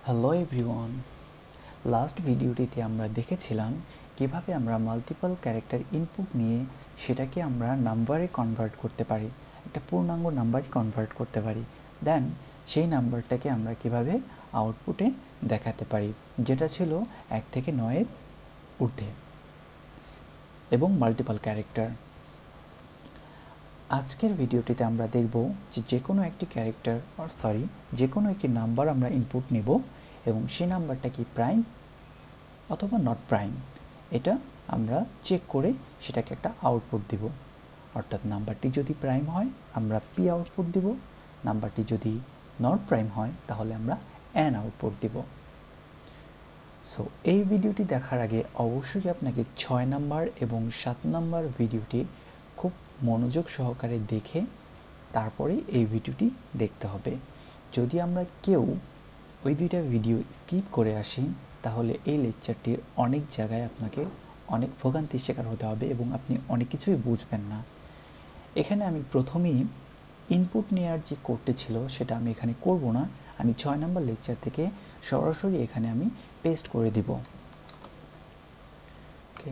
Hello everyone, last ভিডিওটিতে আমরা দেখেছিলাম কিভাবে আমরা মাল্টিপল ক্যারেক্টার ইনপুট নিয়ে সেটাকে আমরা নাম্বারে কনভার্ট করতে পারি, একটা পূর্ণাঙ্গ নাম্বারে কনভার্ট করতে পারি। দেন সেই নাম্বারটাকে আমরা কিভাবে আউটপুটে দেখাতে পারি, যেটা ছিল 1 থেকে 9-এর ঊর্ধ্বে এবং মাল্টিপল ক্যারেক্টার। আজকের ভিডিওটিতে আমরা দেখব যে কোনো একটি ক্যারেক্টার যে কোনো একটি নাম্বার আমরা ইনপুট নেব এবং সেই নাম্বারটা কি প্রাইম অথবা নট প্রাইম, এটা আমরা চেক করে সেটাকে একটা আউটপুট দিব। অর্থাৎ নাম্বারটি যদি প্রাইম হয় আমরা পি আউটপুট দিব, নাম্বারটি যদি নট প্রাইম হয় তাহলে আমরা এন আউটপুট দিব। সো এই ভিডিওটি দেখার আগে অবশ্যই আপনাকে 6 নাম্বার এবং 7 নাম্বার ভিডিওটি খুব মনোযোগ সহকারে দেখে তারপরে এই ভিডিওটি দেখতে হবে। যদি আমরা কেউ ওই দুইটা ভিডিও স্কিপ করে আসি তাহলে এই লেকচারটির অনেক জায়গায় আপনাকে অনেক ভোগান্তির শিকার হতে হবে এবং আপনি অনেক কিছুই বুঝবেন না। এখানে আমি প্রথমেই ইনপুট নেওয়ার যে কোডটি ছিল সেটা আমি এখানে করব না, আমি 6 নাম্বার লেকচার থেকে সরাসরি এখানে আমি পেস্ট করে দিব। ওকে,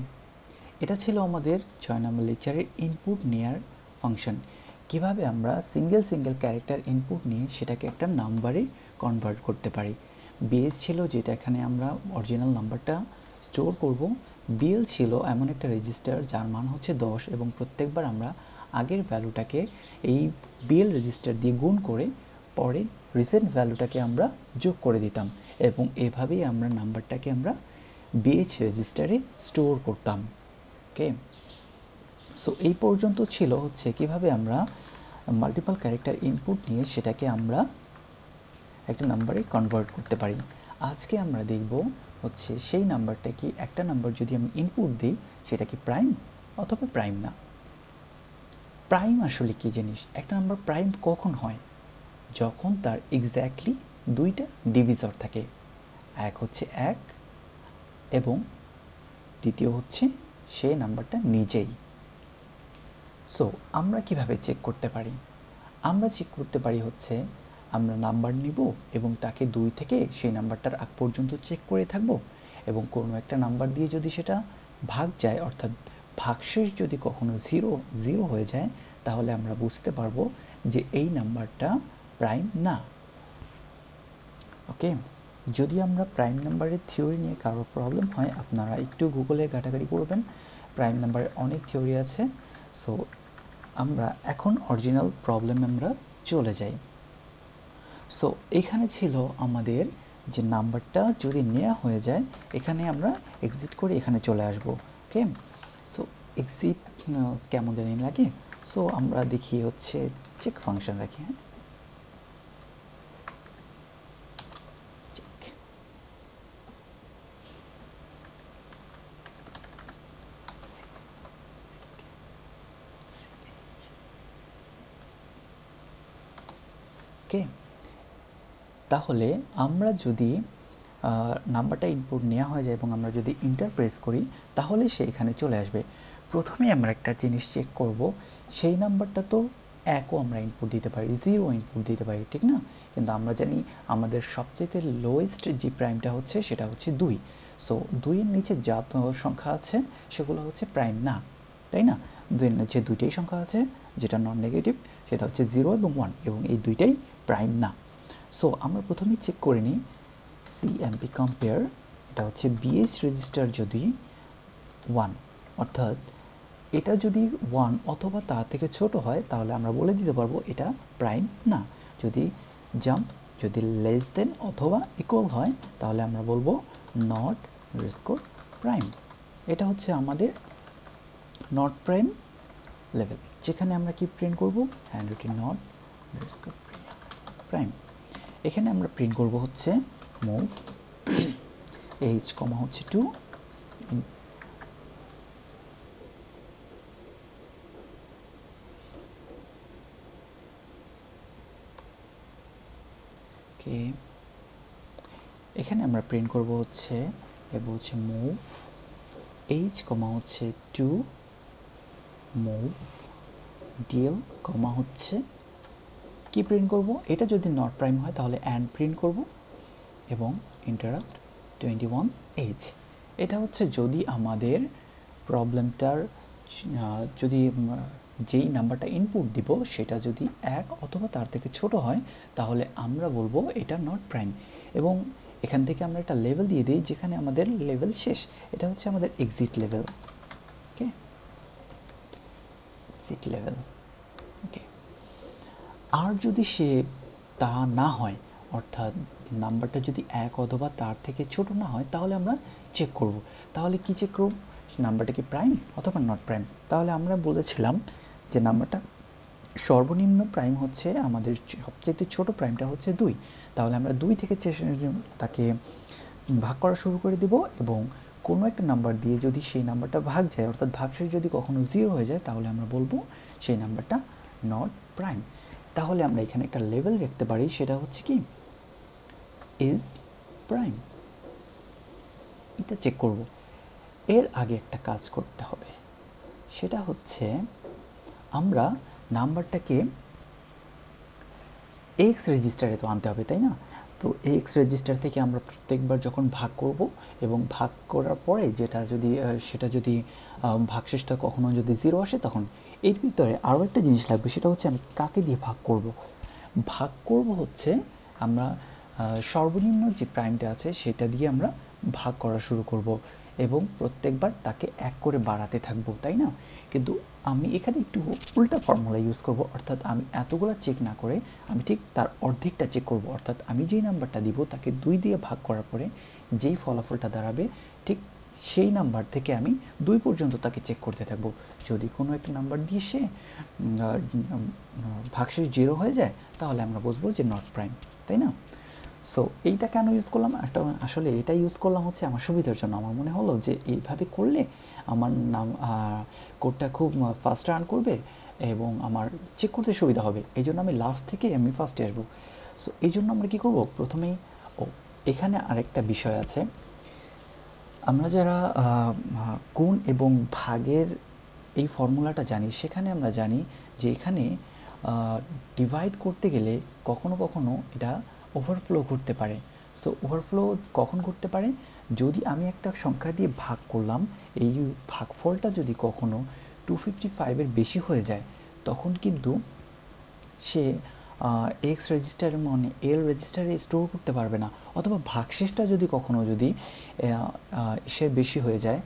এটা ছিল আমাদের 6 নাম্বার লেকচারের ইনপুট নেয়ার ফাংশন। কিভাবে আমরা সিঙ্গেল ক্যারেক্টার ইনপুট নিয়ে সেটাকে একটা নাম্বারে কনভার্ট করতে পারি। বেস ছিল যেটা এখানে আমরা অরিজিনাল নাম্বারটা স্টোর করব। বিএল ছিল এমন একটা রেজিস্টার যার মান হচ্ছে 10 এবং প্রত্যেকবার আমরা আগের ভ্যালুটাকে এই বিএল রেজিস্টার দিয়ে গুণ করে পরে রিসেন্ট ভ্যালুটাকে আমরা যোগ করে দিতাম এবং এভাবেই আমরা নাম্বারটাকে আমরা বিএইচ রেজিস্টারে স্টোর করতাম। ওকে, সো এই পর্যন্ত ছিল হচ্ছে কিভাবে আমরা মাল্টিপল ক্যারেক্টার ইনপুট নিয়ে সেটাকে আমরা একটা নাম্বারে কনভার্ট করতে পারি। আজকে আমরা দেখব হচ্ছে সেই নাম্বারটা কি, একটা নাম্বার যদি আমি ইনপুট দিই সেটা কি প্রাইম অথবা প্রাইম না। প্রাইম আসলে কি জিনিস? একটা নাম্বার প্রাইম কখন হয়? যখন তার এক্স্যাক্টলি দুইটা ডিভিজর থাকে, এক হচ্ছে 1 এবং দ্বিতীয় হচ্ছে সেই নাম্বারটা নিজেই। সো আমরা কিভাবে চেক করতে পারি? আমরা চেক করতে পারি হচ্ছে আমরা নাম্বার নিব এবং তাকে 2 থেকে সেই নাম্বারটার আগ পর্যন্ত চেক করে থাকব এবং কোনো একটা নাম্বার দিয়ে যদি সেটা ভাগ যায়, অর্থাৎ ভাগশেষ যদি কখনো 0 হয়ে যায় তাহলে আমরা বুঝতে পারবো যে এই নাম্বারটা প্রাইম না। ওকে, যদি আমরা প্রাইম নাম্বারের থিওরি নিয়ে কারো প্রবলেম হয় আপনারা একটু গুগলে ঘাটাঘাটি করবেন, প্রাইম নাম্বারের অনেক থিওরি আছে। সো আমরা এখন অরিজিনাল প্রবলেমে আমরা চলে যাই। সো এখানে ছিল আমাদের যে নাম্বারটা যদি নেওয়া হয়ে যায় এখানে আমরা এক্সিট করে এখানে চলে আসব। ওকে, সো এক্সিট কেমন জানি লাগে, সো আমরা দেখি হচ্ছে চেক ফাংশন রাখি। হ্যাঁ, ওকে, তাহলে আমরা যদি নাম্বারটা ইনপুট নেওয়া হয়ে যায় এবং আমরা যদি ইন্টার প্রেস করি তাহলে সে এখানে চলে আসবে। প্রথমে আমরা একটা জিনিস চেক করব, সেই নাম্বারটা তো 1ও আমরা ইনপুট দিতে পারি, 0 ইনপুট দিতে পারি, ঠিক না? কিন্তু আমরা জানি আমাদের সবচেয়ে লোয়েস্ট যে প্রাইমটা হচ্ছে সেটা হচ্ছে 2। সো 2-এর নিচে যা সংখ্যা আছে সেগুলো হচ্ছে প্রাইম না, তাই না? 2-এর নিচে দুইটাই সংখ্যা আছে যেটা নন নেগেটিভ, সেটা হচ্ছে 0 এবং 1 এবং এই দুইটাই প্রাইম না। সো আমরা প্রথমেই চেক করে নিই সিএমপি কম্পেয়ার, এটা হচ্ছে বিএইচ রেজিস্টার যদি 1, অর্থাৎ এটা যদি 1 অথবা তার থেকে ছোট হয় তাহলে আমরা বলে দিতে পারবো এটা প্রাইম না। যদি জাম্প যদি লেস দেন অথবা ইকুয়াল হয় তাহলে আমরা বলবো নট রেস্কোর প্রাইম। এটা হচ্ছে আমাদের নট প্রাইম লেভেল, যেখানে আমরা কি প্রিন্ট করব, হ্যান্ড রিটেন নট রেস্কোর প্রাইম। এখানে আমরা প্রিন্ট করব হচ্ছে মুভ এইচ কমা হচ্ছে 2 ওকে, এখানে আমরা প্রিন্ট করব হচ্ছে এবং হচ্ছে মুভ এইচ কমা হচ্ছে 2 মুভ ডিএল কমা হচ্ছে কি প্রিন্ট করব, এটা যদি নট প্রাইম হয় তাহলে অ্যান্ড প্রিন্ট করব এবং ইন্টারাপ্ট 21H। এটা হচ্ছে যদি আমাদের প্রবলেমটার যদি যেই নাম্বারটা ইনপুট দিব সেটা যদি 1 অথবা তার থেকে ছোট হয় তাহলে আমরা বলবো এটা নট প্রাইম। এবং এখান থেকে আমরা একটা লেভেল দিয়ে দিই যেখানে আমাদের লেভেল শেষ, এটা হচ্ছে আমাদের এক্সিট লেভেল। ওকে, এক্সিট লেভেল। ওকে, আর যদি সে তা না হয়, অর্থাৎ নাম্বারটা যদি 1 অথবা তার থেকে ছোট না হয়, তাহলে আমরা চেক করব। তাহলে কি চেক করব? নাম্বারটা কি প্রাইম অথবা নট প্রাইম। তাহলে আমরা বলেছিলাম যে নাম্বারটা সর্বনিম্ন প্রাইম হচ্ছে আমাদের সবচেয়ে ছোট প্রাইমটা হচ্ছে 2। তাহলে আমরা 2 থেকে তাকে ভাগ করা শুরু করে দেব এবং কোনো একটা নাম্বার দিয়ে যদি সেই নাম্বারটা ভাগ যায়, অর্থাৎ ভাগশেষ যদি কখনো 0 হয়ে যায়, তাহলে আমরা বলবো সেই নাম্বারটা নট প্রাইম। তাহলে আমরা এখানে একটা লেভেল রাখতে পারি, সেটা হচ্ছে কি ইজ প্রাইম। এটা চেক করব। এর আগে একটা কাজ করতে হবে, সেটা হচ্ছে আমরা নাম্বারটাকে এক্স রেজিস্টারে তো আনতে হবে, তাই না? তো এক্স রেজিস্টার থেকে আমরা প্রত্যেকবার যখন ভাগ করব এবং ভাগ করার পরে সেটা যদি ভাগশেষটা কখনো যদি 0 আসে, তখন এর ভিতরে আরও একটা জিনিস লাগবে, সেটা হচ্ছে আমি কাকে দিয়ে ভাগ করব। ভাগ করব হচ্ছে আমরা সর্বনিম্ন যে প্রাইমটা আছে সেটা দিয়ে আমরা ভাগ করা শুরু করব এবং প্রত্যেকবার তাকে 1 করে বাড়াতে থাকবো, তাই না? কিন্তু আমি এখানে একটু উল্টা ফর্মুলা ইউজ করব, অর্থাৎ আমি এতগুলো চেক না করে আমি ঠিক তার অর্ধেকটা চেক করব। অর্থাৎ আমি যেই নাম্বারটা দিব তাকে 2 দিয়ে ভাগ করার পরে যেই ফলাফলটা দাঁড়াবে, ঠিক সেই নাম্বার থেকে আমি 2 পর্যন্ত তাকে চেক করতে থাকবো। যদি কোনো একটা নাম্বার দিয়ে সে ভাগশেষ 0 হয়ে যায়, তাহলে আমরা বুঝবো যে নট প্রাইম, তাই না? সো এইটা কেন ইউজ করলাম? আসলে এটা ইউজ করলাম হচ্ছে আমার সুবিধার জন্য। আমার মনে হলো যে এইভাবে করলে আমার কোডটা খুব ফাস্ট রান করবে এবং আমার চেক করতে সুবিধা হবে। এই জন্য আমি লাস্ট থেকে আমি ফার্স্টে আসবো। সো এই জন্য আমরা কী করব, প্রথমেই এখানে আরেকটা বিষয় আছে। আমরা যারা গুণ এবং ভাগের এই ফর্মুলাটা জানি, সেখানে আমরা জানি যে এখানে ডিভাইড করতে গেলে কখনো কখনো এটা ওভারফ্লো ঘটতে পারে। সো ওভারফ্লো কখন ঘটতে পারে? যদি আমি একটা সংখ্যা দিয়ে ভাগ করলাম, এই ভাগফলটা যদি কখনো 255-এর বেশি হয়ে যায়, তখন কিন্তু সে এক্স রেজিস্টারে মানে এল রেজিস্টারে স্টোর করতে পারবে না। অথবা ভাগশেষটা যদি কখনো সে বেশি হয়ে যায়,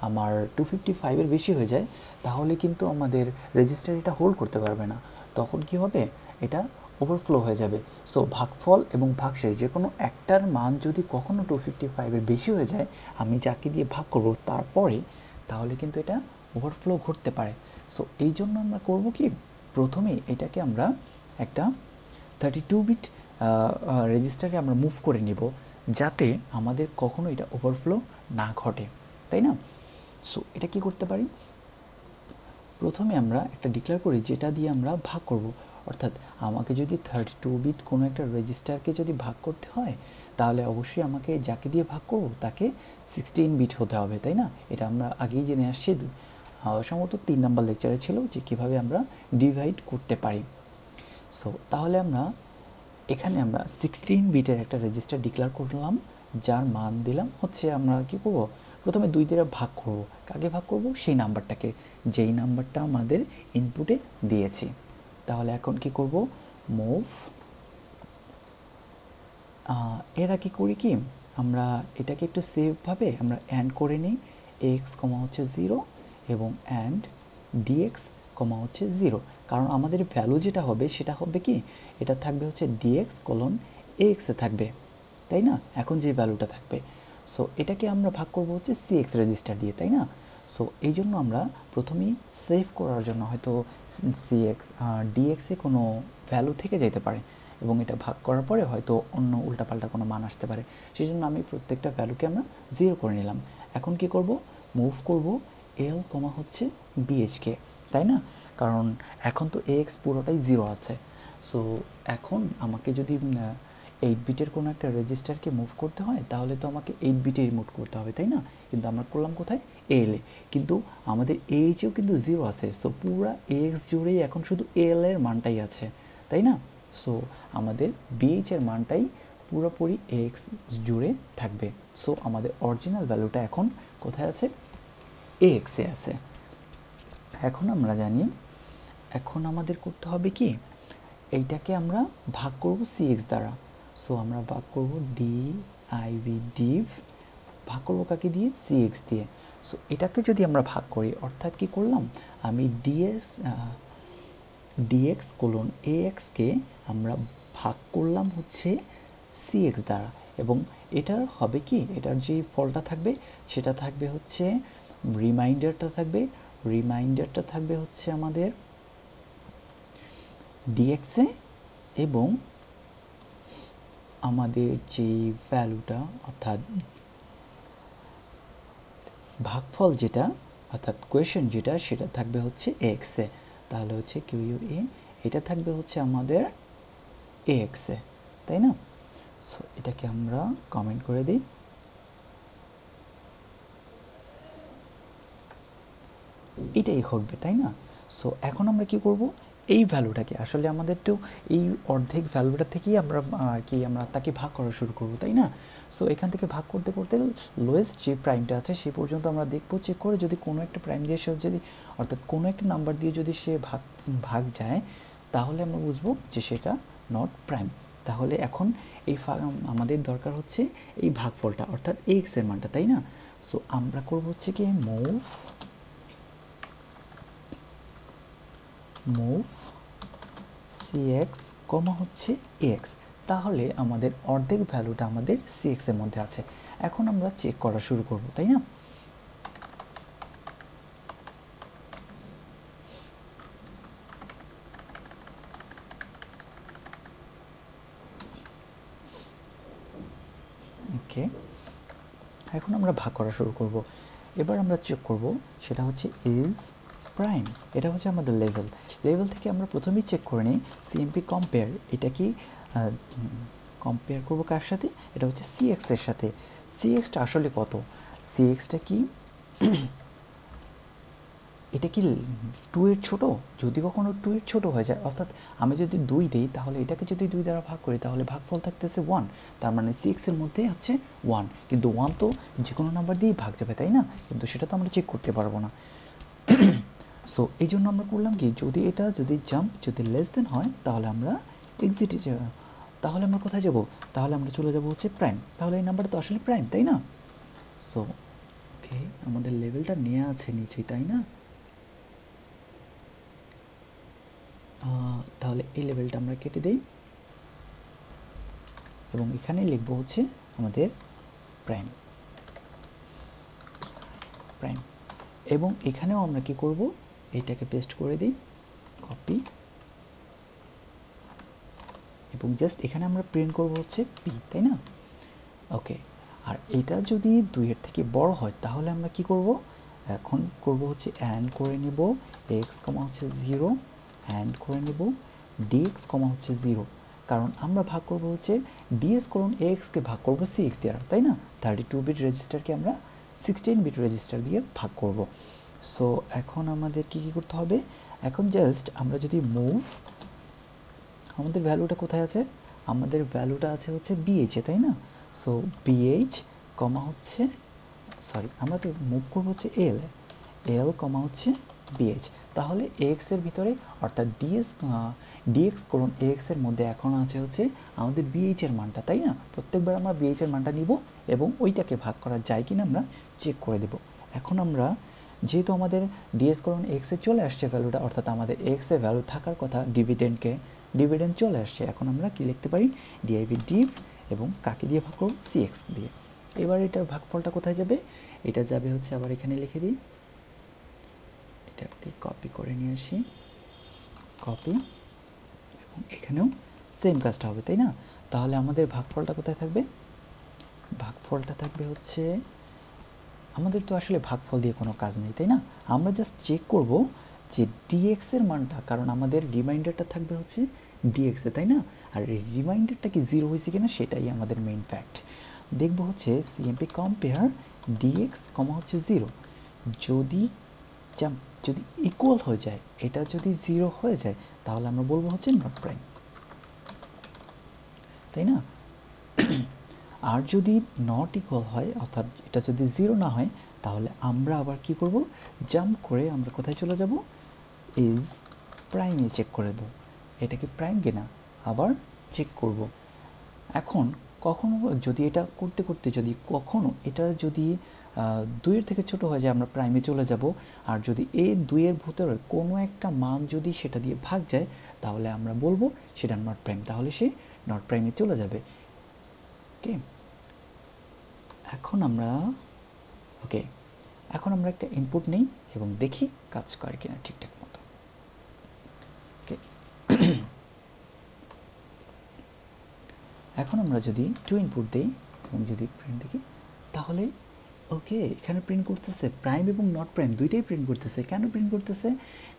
আমার 255-এর বেশি হয়ে যায়, তাহলে কিন্তু আমাদের রেজিস্টার হোল্ড করতে পারবে না। তখন কি হবে? এটা ওভারফ্লো হয়ে যাবে। সো ভাগফল এবং ভাগশেষ যে কোনো একটার মান যদি কখনো 255-এর বেশি হয়ে যায়, আমি যাকে দিয়ে ভাগ করব তারপরে, তাহলে কিন্তু এটা ওভারফ্লো ঘটতে পারে। সো এই জন্য আমরা করব কি, প্রথমে এটাকে আমরা একটা 32-বিট রেজিস্টারে আমরা মুভ করে নিব, যাতে আমাদের কখনো এটা ওভারফ্লো না ঘটে, তাই না? সো এটা কি করতে পারি? প্রথমে আমরা একটা ডিক্লেয়ার করি যেটা দিয়ে আমরা ভাগ করব। অর্থাৎ আমাকে যদি 32-বিট কোনো একটা রেজিস্টারকে যদি ভাগ করতে হয়, তাহলে অবশ্যই আমাকে যাকে দিয়ে ভাগ করব তাকে 16-বিট হতে হবে, তাই না? এটা আমরা আগেই জেনে আসছি, সম্ভবত 3 নাম্বার লেকচারে ছিল যে কীভাবে আমরা ডিভাইড করতে পারি। সো তাহলে আমরা এখানে আমরা 16-বিটের একটা রেজিস্টার ডিক্লেয়ার করলাম, যার মান দিলাম হচ্ছে, আমরা কি করব, প্রথমে 2 দিয়ে ভাগ করব। কাকে ভাগ করব? সেই নাম্বারটাকে, যেই নাম্বারটা আমাদের ইনপুটে দিয়েছি। তাহলে এখন কি করব, মুভ। এরা কি করি কি, আমরা এটাকে একটু সেফভাবে আমরা অ্যান্ড করে নিই, এক্স কমা হচ্ছে 0 এবং অ্যান্ড ডিএক্স কমা হচ্ছে 0। কারণ আমাদের ভ্যালু যেটা হবে সেটা হবে কি, এটা থাকবে হচ্ছে ডিএক্স কলন এক্সে থাকবে, তাই না? এখন যে ভ্যালুটা থাকবে, সো এটাকে আমরা ভাগ করব হচ্ছে সিএক্স রেজিস্টার দিয়ে, তাই না? সো এই জন্য আমরা প্রথমেই সেভ করার জন্য হয়তো সিএক্স ডিএক্সে কোনো ভ্যালু থেকে যেতে পারে এবং এটা ভাগ করার পরে হয়তো অন্য উল্টাপাল্টা কোনো মান আসতে পারে, সেই জন্য আমি প্রত্যেকটা ভ্যালুকে আমরা 0 করে নিলাম। এখন কি করব, মুভ করব এল কমা হচ্ছে বিএইচকে, তাই না? কারণ এখন তো এক্স পুরোটাই 0 আছে। সো এখন আমাকে যদি 8-বিটের কোনো একটা রেজিস্টারকে মুভ করতে হয়, তাহলে তো আমাকে 8-বিটে মুভ করতে হবে, তাই না? কিন্তু আমরা করলাম কোথায়, এলে। কিন্তু আমাদের এইচেও কিন্তু 0 আছে। সো পুরা এক্স জুড়েই এখন শুধু এল এর মানটাই আছে, তাই না? সো আমাদের বিএইচ এর মানটাই পুরোপুরি এক্স জুড়ে থাকবে। সো আমাদের অরিজিনাল ভ্যালুটা এখন কোথায় আছে? এক্সে আছে। এখন আমরা জানি, এখন আমাদের করতে হবে কি, এইটাকে আমরা ভাগ করব সিএক্স দ্বারা। সো আমরা ভাগ করব div, ভাগ করবো কাকে দিয়ে? সিএক্স দিয়ে। সো এটাকে যদি আমরা ভাগ করি, অর্থাৎ কি করলাম, আমি ডিএক্স কোলন এএক্সকে আমরা ভাগ করলাম হচ্ছে সিএক্স দ্বারা, এবং এটার হবে কি, এটার যে ফলটা থাকবে সেটা থাকবে হচ্ছে রিমাইন্ডারটা থাকবে হচ্ছে আমাদের ডিএক্সে, এবং আমাদের যে ভ্যালুটা অর্থাৎ ভাগফল যেটা অর্থাৎ কোয়েশন যেটা, সেটা থাকবে হচ্ছে এক্সে। তাহলে হচ্ছে কিউ এ, এটা থাকবে হচ্ছে আমাদের এক্সে, তাই না? সো এটাকে আমরা কমেন্ট করে দিই। এটাই ঘটবে, তাই না? সো এখন আমরা কি করব, এই ভ্যালুটাকে আসলে আমাদের তো এই অর্ধেক ভ্যালুটা থেকেই আমরা আমরা তাকে ভাগ করা শুরু করব, তাই না? সো এখান থেকে ভাগ করতে করতে লোয়েস্ট যে প্রাইমটা আছে সে পর্যন্ত আমরা দেখব, চেক করে যদি কোনো একটা প্রাইম দিয়ে সে যদি অর্থাৎ কোনো একটা নাম্বার দিয়ে যদি সে ভাগ যায়, তাহলে আমরা বুঝবো যে সেটা নট প্রাইম। তাহলে এখন এই আমাদের দরকার হচ্ছে এই ভাগফলটা অর্থাৎ এক্স এর মানটা, তাই না? সো আমরা করব হচ্ছে কি মুভ cx হচ্ছে এক্স। তাহলে আমাদের অর্ধেক ভ্যালুটা আমাদের cx এর মধ্যে আছে। এখন আমরা চেক করা শুরু করব, তাই না? ওকে, এখন আমরা ভাগ করা শুরু করব। এবার আমরা চেক করব, সেটা হচ্ছে ইজ প্রাইম। এটা হচ্ছে আমাদের লেভেল থেকে আমরা প্রথমেই চেক করে নিই সিএমপি কম্পেয়ার, এটা কি কম্পেয়ার করব কার সাথে? এটা হচ্ছে সিএক্স এর সাথে। সিএক্সটা আসলে কত? সিএক্সটা কি এটা কি 2 এর ছোট? যদি কখনো 2 এর ছোট হয়ে যায়, অর্থাৎ আমি যদি 2 দিই, তাহলে এটাকে যদি 2 দ্বারা ভাগ করি, তাহলে ভাগফল থাকতেছে 1। তার মানে 6 এর মধ্যে আছে 1, কিন্তু 1 তো যে কোনো নাম্বার দিয়েই ভাগ যাবে, তাই না? কিন্তু সেটা তো আমরা চেক করতে পারবো না। সো এই জন্য আমরা করলাম কি, যদি এটা যদি লেস দেন হয়, তাহলে আমরা এক্সিটে তাহলে আমরা কোথায় যাব? তাহলে আমরা চলে যাব হচ্ছে প্রাইম। তাহলে এই নাম্বারটা তো আসলে প্রাইম, তাই না? সো ওকে, আমাদের লেভেলটা নেওয়া আছে নিচে, তাই না? তাহলে এই লেভেলটা আমরা কেটে দেই, এবং এখানে লিখবো হচ্ছে আমাদের প্রাইম, এবং এখানেও আমরা কি করব, এটাকে পেস্ট করে দিই, কপি, এবং জাস্ট এখানে আমরা প্রিন্ট করব হচ্ছে পি, তাই না? ওকে, আর এটা যদি 2 এর থেকে বড় হয়, তাহলে আমরা কি করব, এখন করব হচ্ছে অ্যান্ড করে নেব x, হচ্ছে 0, অ্যান্ড করে নেব dx, হচ্ছে 0, কারণ আমরা ভাগ করব হচ্ছে ds কোলন ax কে ভাগ করব cx দিয়ে, তাই না? 32 বিট রেজিস্টারকে আমরা 16 বিট রেজিস্টার দিয়ে ভাগ করব। সো এখন আমাদের কি করতে হবে, এখন জাস্ট আমরা যদি মুভ, আমাদের ভ্যালুটা কোথায় আছে? আমাদের ভ্যালুটা আছে হচ্ছে bh এ, তাই না? সো bh হচ্ছে আমরা তো মুভ করবো হচ্ছে l হচ্ছে bh। তাহলে x এর ভিতরে অর্থাৎ dx কোলন ax এর মধ্যে এখন আছে হচ্ছে আমাদের bh এর মানটা, তাই না? প্রত্যেকবার আমরা bh এর মানটা নিব এবং ওইটাকে ভাগ করা যায় কিনা আমরা চেক করে দেব। এখন আমরা যেহেতু আমাদের ds কোলন x এ চলে আসছে ভ্যালুটা, অর্থাৎ আমাদের x এর ভ্যালু থাকার কথা, ডিভিডেন্ড চলে আসছে, এখন আমরা কি লিখতে পারি, div, এবং কাকে দিয়ে ভাগ করব, cx দিয়ে। এবার এটার ভাগফলটা কোথায় যাবে? এটা যাবে হচ্ছে, আবার এখানে লিখে দিই, এটাকে কপি করে নিয়ে আসি, কপি, এবং এখানেও সেম কাজটা হবে, তাই না? তাহলে আমাদের ভাগফলটা কোথায় থাকবে? ভাগফলটা থাকবে হচ্ছে, আমাদের তো আসলে ভাগফল দিয়ে কোনো কাজ নেই, তাই না? আমরা জাস্ট চেক করব যে dx এর মানটা, কারণ আমাদের রিমাইন্ডারটা থাকবে হচ্ছে dx এ, তাই না? আর এই রিমাইন্ডারটা কি 0 হয়েছে কিনা সেটাই আমাদের মেইন ফ্যাক্ট। দেখব হচ্ছে সিএমপি কম্পেয়ার dx, হচ্ছে 0, যদি ইকুয়াল হয়ে যায়, এটা যদি 0 হয়ে যায়, তাহলে আমরা বলবো হচ্ছে নট প্রাইম, তাই না? আর যদি নট ইকুয়াল হয় অর্থাৎ এটা যদি 0 না হয় তাহলে আমরা আবার কি করব, জাম্প করে আমরা কোথায় চলে যাব, ইজ প্রাইমে চেক করে দেব এটা কি প্রাইম কিনা, আবার চেক করব। এখন কখনো যদি এটা করতে করতে যদি কখনো এটা যদি 2 এর থেকে ছোট হয় যে আমরা প্রাইমে চলে যাব, আর যদি এই 2 এর ভিতরে কোনো একটা মান যদি সেটা দিয়ে ভাগ যায় তাহলে আমরা বলবো সেটা নট প্রাইম, তাহলে সে নট প্রাইমে চলে যাবে। ওকে, এখন আমরা একটা ইনপুট নেই এবং দেখি কাজ করে কিনা ঠিকঠাক মতো। ওকে, এখন আমরা যদি 2 ইনপুট দেই এবং যদি প্রিন্ট দেখি তাহলে ওকে এখানে প্রিন্ট করতেছে প্রাইম এবং নট প্রাইম দুইটাই প্রিন্ট করতেছে। কেন প্রিন্ট করতেছে,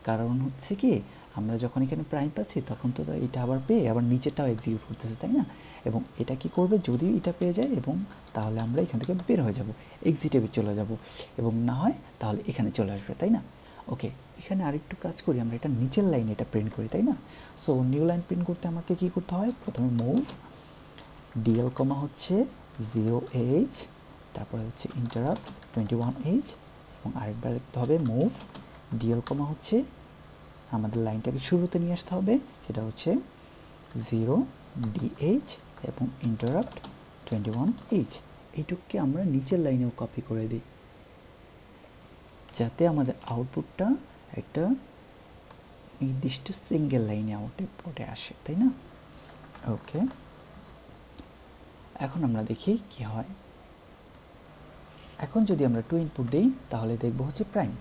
কারণ হচ্ছে কি আমরা যখন এখানে প্রাইম পাচ্ছি তখন তো এটা আবার পেয়ে আবার নিচেরটাও এক্সিকিউট করতেছে, তাই না? এবং এটা কি করবে, যদি এটা পেয়ে যায় এবং তাহলে আমরা এখান থেকে বের হয়ে যাব, এক্সিটেবে চলে যাব, এবং না হয় তাহলে এখানে চলে আসবে, তাই না? ওকে, এখানে আরেকটু কাজ করি, আমরা এটা নিচের লাইনে এটা প্রিন্ট করি, তাই না? সো নিউ লাইন প্রিন্ট করতে আমাকে কি করতে হয়, প্রথমে মুভ ডিএল কমা হচ্ছে 0h, তারপরে হচ্ছে ইন্টারাপ্ট 21h, এবং আরেকবার লিখতে হবে মুভ ডিএল কমা হচ্ছে আমাদের লাইনটাকে শুরুতে নিয়ে আসতে হবে, সেটা হচ্ছে 0dh এবং ইন্টারাপ্ট 21h। এইটুকুকে আমরা নিচের লাইনেও কপি করে দিই যাতে আমাদের আউটপুটটা একটা নির্দিষ্ট সিঙ্গেল লাইনে আউটপুটে আসে, তাই না? ওকে, এখন আমরা দেখি কি হয়। এখন যদি আমরা 2 ইনপুট দেই তাহলে দেখব হচ্ছে প্রাইম,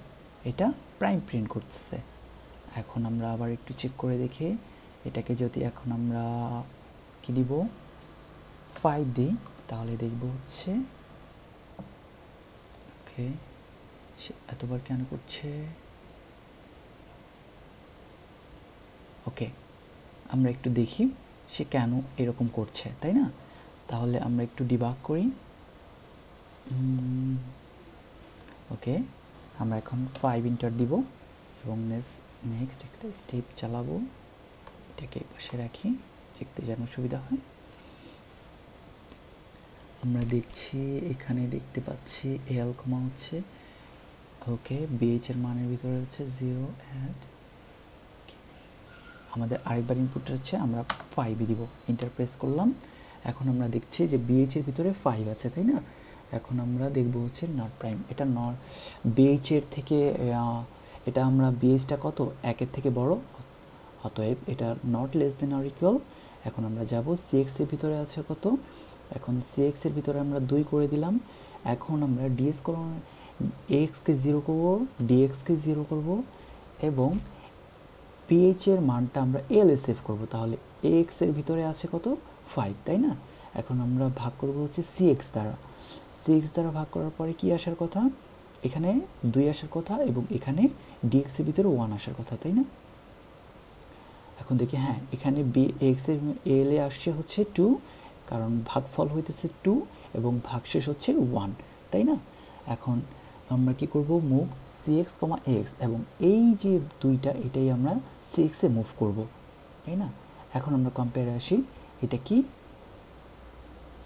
এটা প্রাইম প্রিন্ট করতেছে। এখন আমরা আবার একটু চেক করে দেখি এটাকে যদি এখন আমরা কি দিব 5 দিই তাহলে দেখব হচ্ছে ওকে এতবার কেন করছে। ওকে, আমরা একটু দেখি সে কেন এরকম করছে, তাই না? তাহলে আমরা একটু ডিবাগ করি। ওকে, আমরা এখন 5 এন্টার দিব এবং নেক্সট একটা স্টেপ চালাবো, এটাকে পাশে রাখি দেখতে যেন সুবিধা হয়। আমরা দেখছি এখানে দেখতে পাচ্ছি এল কমা হচ্ছে ওকে বিএইচ এর মানের ভিতরে হচ্ছে 0 অ্যাড আমাদের আরেকবার ইনপুটটা হচ্ছে আমরা 5 দিব, এন্টার প্রেস করলাম। এখন আমরা দেখছি যে বিএইচ এর ভিতরে 5 আছে, তাই না? এখন আমরা দেখব হচ্ছে নট প্রাইম, এটা নট বিএইচ এর থেকে এটা আমরা বিএইচটা কত 1 এর থেকে বড়, অতএব এটা not less than or equal. এখন আমরা যাব সিএক্স এর ভিতরে আছে কত, এখন সিএক্স এর ভিতরে আমরা 2 করে দিলাম। এখন আমরা ডিএক্স এক্সকে 0 করব, ডিএক্সকে 0 করব এবং পিএইচ এর মানটা আমরা এলএসএফ করব, তাহলে এক্স এর ভিতরে আছে কত 5, তাই না? এখন আমরা ভাগ করব হচ্ছে সিএক্স দ্বারা, সিএক্স দ্বারা ভাগ করার পরে কি আসার কথা, এখানে 2 আসার কথা এবং এখানে ডিএক্স এর ভিতরে 1 আসার কথা, তাই না? এখন দেখি হ্যাঁ এখানে বি এক্স এর এল এ আসছে হচ্ছে 2, কারণ ভাগফল হইতেছে 2 এবং ভাগশেষ হচ্ছে 1, তাই না? এখন আমরা কি করব, মুভ সিএক্স কমা এক্স, এবং এই যে দুইটা এটাই আমরা সিএক্স এ মুভ করব, তাই না? এখন আমরা কম্পেয়ারে আসি, এটা কি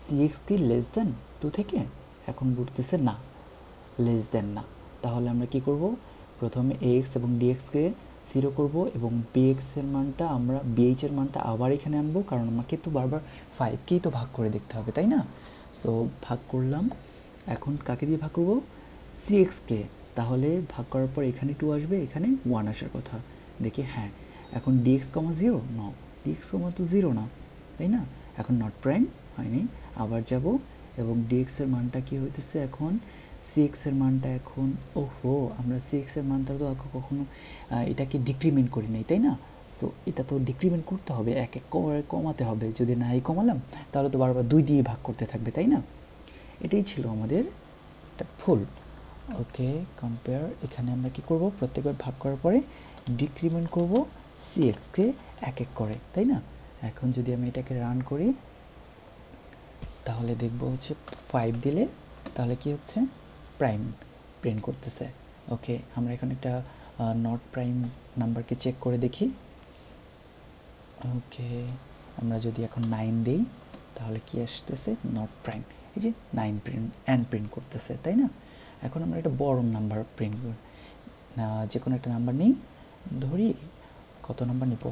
সিএক্স কি লেস দেন 2 থেকে, এখন বলতেছে না লেস দেন না, তাহলে আমরা কি করব, প্রথমে এক্স এবং ডিএক্সকে 0 করব এবং বিএক্স এর মানটা আমরা বিএইচ এর মানটা আবার এখানে আনবো, কারণ আমাকে তো বারবার 5কেই তো ভাগ করে দেখতে হবে, তাই না? সো ভাগ করলাম, এখন কাকে দিয়ে ভাগ করব, সিএক্সকে, তাহলে ভাগ করার পর এখানে 2 আসবে, এখানে 1 আসার কথা, দেখি হ্যাঁ এখন ডিএক্স কমা 0 ন, ডিএক্স কমা তো 0 না, তাই না? এখন নট প্রাইম হয়নি, আবার যাব এবং ডিএক্স এর মানটা কি হইতেছে, এখন সিএক্স এর মানটা এখন ওহো আমরা সিএক্স এর মানটা তো কখনো এটাকে ডিক্রিমেন্ট করি নাই, তাই না? সো এটা তো ডিক্রিমেন্ট করতে হবে, এক এক করে কমাতে হবে, যদি না এই কমালাম তাহলে তো বারবার 2 দিয়ে ভাগ করতে থাকবে, তাই না? এটাই ছিল আমাদের একটা ফুল। ওকে, কম্পেয়ার, এখানে আমরা কি করব, প্রত্যেকবার ভাগ করার পরে ডিক্রিমেন্ট করব সিএক্সকে এক এক করে, তাই না? এখন যদি আমি এটাকে রান করি তাহলে দেখব হচ্ছে 5 দিলে তাহলে কি হচ্ছে প্রাইম প্রিন্ট করতেছে। ওকে, আমরা এখন একটা নট প্রাইম নাম্বারকে চেক করে দেখি। ওকে, আমরা যদি এখন 9 দেই তাহলে কি আসতেছে নট প্রাইম। এই যে 9 প্রিন্ট এন প্রিন্ট করতেছে, তাই না? এখন আমরা একটা বড় নাম্বার প্রিন্ট করি, যে কোনো একটা নাম্বার নিই, ধরি কত নাম্বার নিব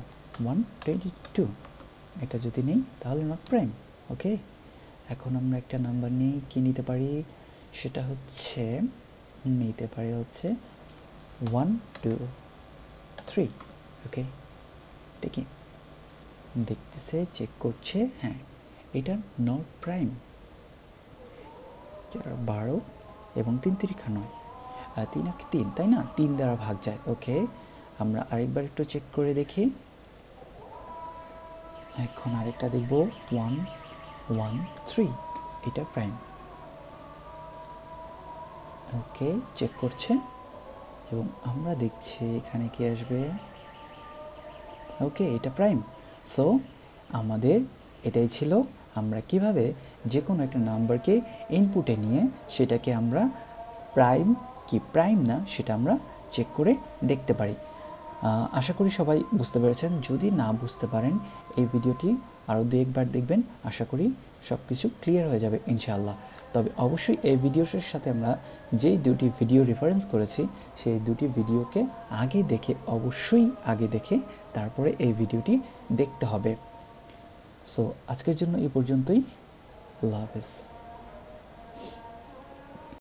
122, এটা যদি নেই তাহলে নট প্রাইম। ওকে, এখন আমরা একটা নাম্বার নিই, কি নিতে পারি, সেটা হচ্ছে নিতে পারি হচ্ছে 1 2 3। ওকে, দেখি দেখতেছে, চেক করছে, হ্যাঁ এটা নট প্রাইম। 12 এবং 3 3 9, 3 আর 3, তাই না? 3 দ্বারা ভাগ যায়। ওকে, আমরা আরেকবার একটু চেক করে দেখি। এখন আরেকটা দেখব 1 1 3, এটা প্রাইম। ওকে, চেক করছে এবং আমরা দেখছি এখানে কি আসবে। ওকে, এটা প্রাইম। সো আমাদের এটাই ছিল আমরা কিভাবে যে কোনো একটা নাম্বারকে ইনপুটে নিয়ে সেটাকে আমরা প্রাইম কি প্রাইম না সেটা আমরা চেক করে দেখতে পারি। আশা করি সবাই বুঝতে পেরেছেন। যদি না বুঝতে পারেন এই ভিডিওটি আরও দু একবার দেখবেন, আশা করি সব কিছু ক্লিয়ার হয়ে যাবে ইনশাআল্লাহ। তবে অবশ্যই এই ভিডিওটির সাথে আমরা যেই দুটি ভিডিও রেফারেন্স করেছি সেই দুটি ভিডিওকে অবশ্যই আগে দেখে তারপরে এই ভিডিওটি দেখতে হবে। সো আজকের জন্য এই পর্যন্তই। আল্লাহ হাফেজ।